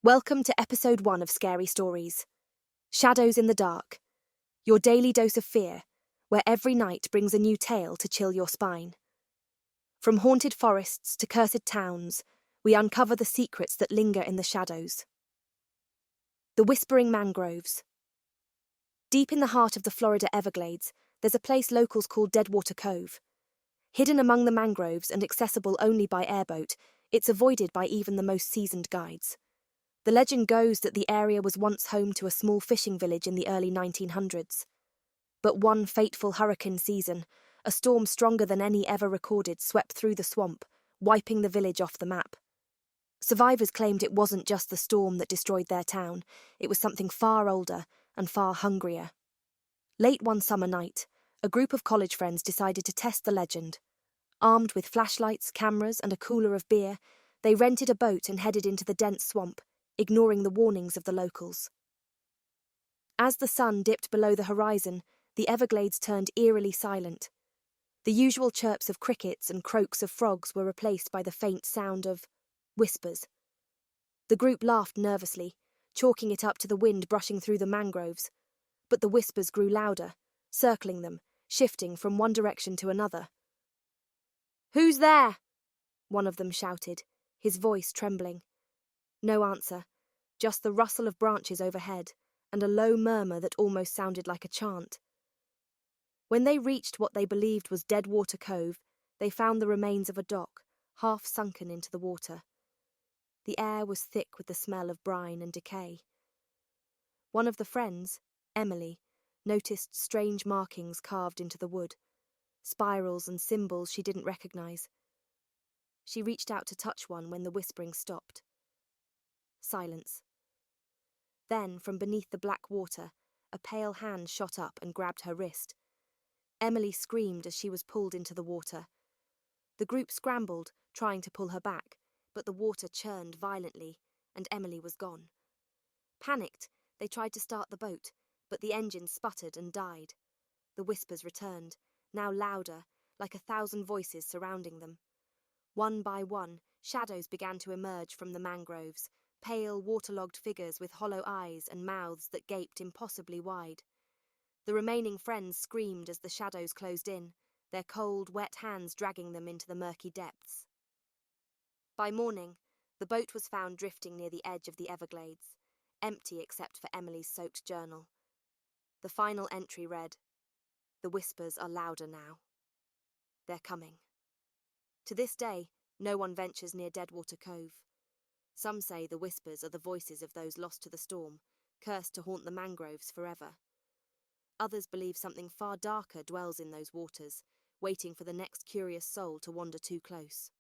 Welcome to episode 1 of Scary Stories. Shadows in the Dark. Your daily dose of fear, where every night brings a new tale to chill your spine. From haunted forests to cursed towns, we uncover the secrets that linger in the shadows. The Whispering Mangroves. Deep in the heart of the Florida Everglades, there's a place locals call Deadwater Cove. Hidden among the mangroves and accessible only by airboat, it's avoided by even the most seasoned guides. The legend goes that the area was once home to a small fishing village in the early 1900s. But one fateful hurricane season, a storm stronger than any ever recorded swept through the swamp, wiping the village off the map. Survivors claimed it wasn't just the storm that destroyed their town, it was something far older and far hungrier. Late one summer night, a group of college friends decided to test the legend. Armed with flashlights, cameras, and a cooler of beer, they rented a boat and headed into the dense swamp, ignoring the warnings of the locals. As the sun dipped below the horizon, the Everglades turned eerily silent. The usual chirps of crickets and croaks of frogs were replaced by the faint sound of whispers. The group laughed nervously, chalking it up to the wind brushing through the mangroves. But the whispers grew louder, circling them, shifting from one direction to another. "Who's there?" one of them shouted, his voice trembling. No answer, just the rustle of branches overhead and a low murmur that almost sounded like a chant. When they reached what they believed was Deadwater Cove, they found the remains of a dock, half sunken into the water. The air was thick with the smell of brine and decay. One of the friends, Emily, noticed strange markings carved into the wood, spirals and symbols she didn't recognize. She reached out to touch one when the whispering stopped. Silence. Then, from beneath the black water, a pale hand shot up and grabbed her wrist. Emily screamed as she was pulled into the water. The group scrambled, trying to pull her back, but the water churned violently, and Emily was gone. Panicked, they tried to start the boat, but the engine sputtered and died. The whispers returned, now louder, like 1,000 voices surrounding them. One by one, shadows began to emerge from the mangroves, pale, waterlogged figures with hollow eyes and mouths that gaped impossibly wide. The remaining friends screamed as the shadows closed in, their cold, wet hands dragging them into the murky depths. By morning, the boat was found drifting near the edge of the Everglades, empty except for Emily's soaked journal. The final entry read, "The whispers are louder now. They're coming." To this day, no one ventures near Deadwater Cove. Some say the whispers are the voices of those lost to the storm, cursed to haunt the mangroves forever. Others believe something far darker dwells in those waters, waiting for the next curious soul to wander too close.